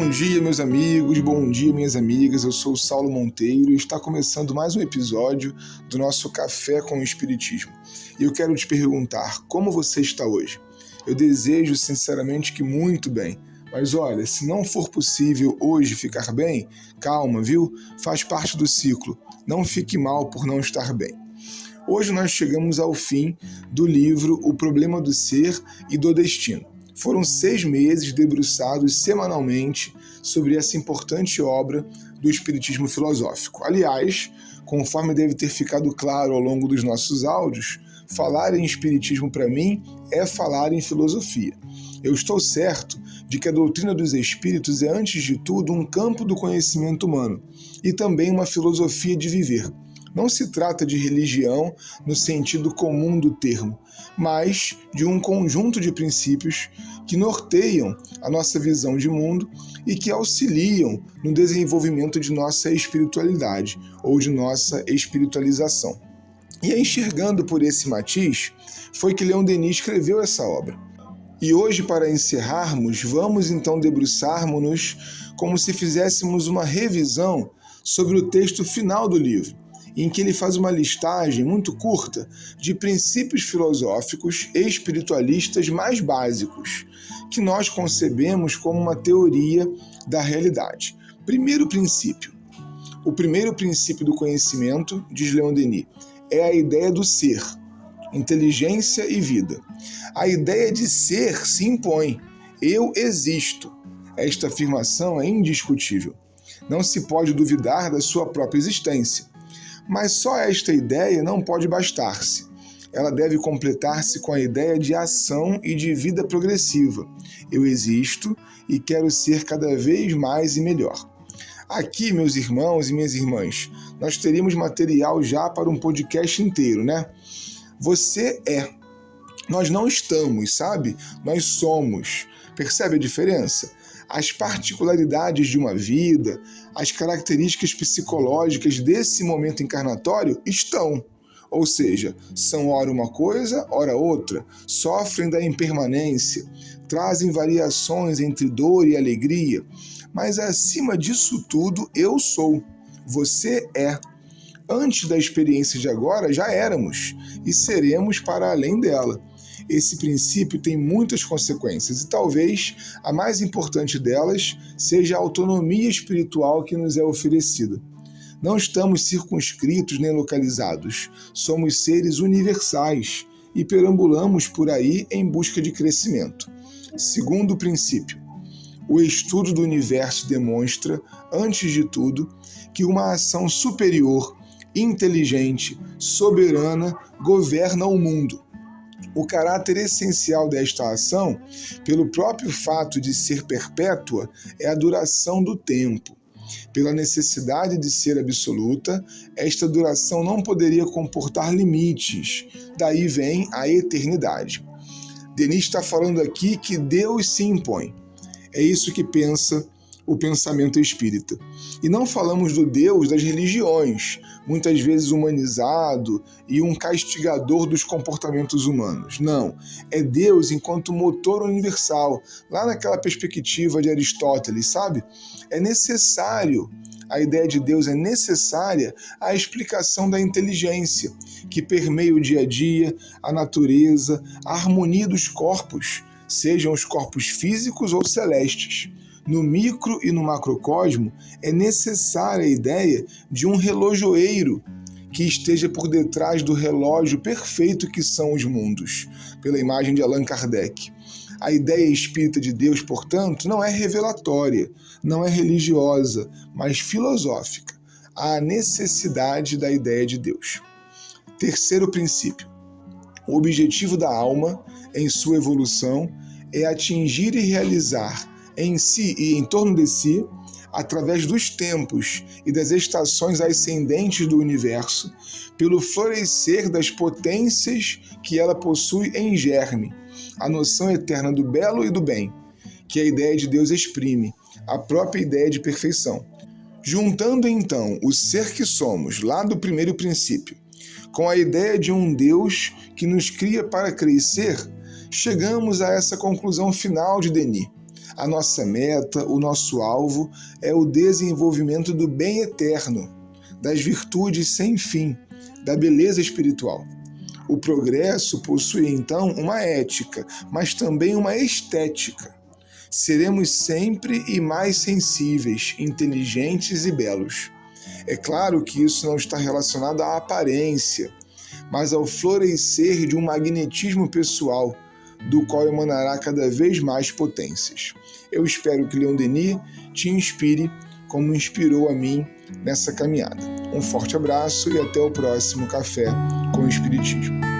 Bom dia, meus amigos, bom dia, minhas amigas. Eu sou o Saulo Monteiro e está começando mais um episódio do nosso Café com o Espiritismo. E eu quero te perguntar, como você está hoje? Eu desejo sinceramente que muito bem. Mas olha, se não for possível hoje ficar bem, calma, viu? Faz parte do ciclo. Não fique mal por não estar bem. Hoje nós chegamos ao fim do livro O Problema do Ser e do Destino. Foram 6 meses debruçados semanalmente sobre essa importante obra do Espiritismo filosófico. Aliás, conforme deve ter ficado claro ao longo dos nossos áudios, falar em Espiritismo para mim é falar em filosofia. Eu estou certo de que a doutrina dos Espíritos é, antes de tudo, um campo do conhecimento humano e também uma filosofia de viver. Não se trata de religião no sentido comum do termo, mas de um conjunto de princípios que norteiam a nossa visão de mundo e que auxiliam no desenvolvimento de nossa espiritualidade ou de nossa espiritualização. E enxergando por esse matiz, foi que Leon Denis escreveu essa obra. E hoje, para encerrarmos, vamos então debruçarmos-nos como se fizéssemos uma revisão sobre o texto final do livro, em que ele faz uma listagem muito curta de princípios filosóficos e espiritualistas mais básicos, que nós concebemos como uma teoria da realidade. Primeiro princípio. O primeiro princípio do conhecimento, diz Leon Denis, é a ideia do ser, inteligência e vida. A ideia de ser se impõe. Eu existo. Esta afirmação é indiscutível. Não se pode duvidar da sua própria existência. Mas só esta ideia não pode bastar-se. Ela deve completar-se com a ideia de ação e de vida progressiva. Eu existo e quero ser cada vez mais e melhor. Aqui, meus irmãos e minhas irmãs, nós teríamos material já para um podcast inteiro, né? Você é. Nós não estamos, sabe? Nós somos. Percebe a diferença? As particularidades de uma vida, as características psicológicas desse momento encarnatório estão. Ou seja, são ora uma coisa, ora outra, sofrem da impermanência, trazem variações entre dor e alegria, mas acima disso tudo, eu sou. Você é. Antes da experiência de agora, já éramos e seremos para além dela. Esse princípio tem muitas consequências e talvez a mais importante delas seja a autonomia espiritual que nos é oferecida. Não estamos circunscritos nem localizados, somos seres universais e perambulamos por aí em busca de crescimento. Segundo princípio, o estudo do universo demonstra, antes de tudo, que uma ação superior, inteligente, soberana, governa o mundo. O caráter essencial desta ação, pelo próprio fato de ser perpétua, é a duração do tempo. Pela necessidade de ser absoluta, esta duração não poderia comportar limites, daí vem a eternidade. Denis está falando aqui que Deus se impõe. É isso que pensa o pensamento espírita. E não falamos do Deus das religiões, muitas vezes humanizado e um castigador dos comportamentos humanos. Não, é Deus enquanto motor universal, lá naquela perspectiva de Aristóteles, sabe? É necessário, a ideia de Deus é necessária à explicação da inteligência, que permeia o dia a dia, a natureza, a harmonia dos corpos, sejam os corpos físicos ou celestes. No micro e no macrocosmo, é necessária a ideia de um relojoeiro que esteja por detrás do relógio perfeito que são os mundos, pela imagem de Allan Kardec. A ideia espírita de Deus, portanto, não é revelatória, não é religiosa, mas filosófica. Há a necessidade da ideia de Deus. Terceiro princípio. O objetivo da alma, em sua evolução, é atingir e realizar em si e em torno de si, através dos tempos e das estações ascendentes do universo, pelo florescer das potências que ela possui em germe, a noção eterna do belo e do bem, que a ideia de Deus exprime, a própria ideia de perfeição. Juntando então o ser que somos, lá do primeiro princípio, com a ideia de um Deus que nos cria para crescer, chegamos a essa conclusão final de Denis. A nossa meta, o nosso alvo é o desenvolvimento do bem eterno, das virtudes sem fim, da beleza espiritual. O progresso possui então uma ética, mas também uma estética. Seremos sempre e mais sensíveis, inteligentes e belos. É claro que isso não está relacionado à aparência, mas ao florescer de um magnetismo pessoal, do qual emanará cada vez mais potências. Eu espero que Leon Denis te inspire como inspirou a mim nessa caminhada. Um forte abraço e até o próximo Café com o Espiritismo.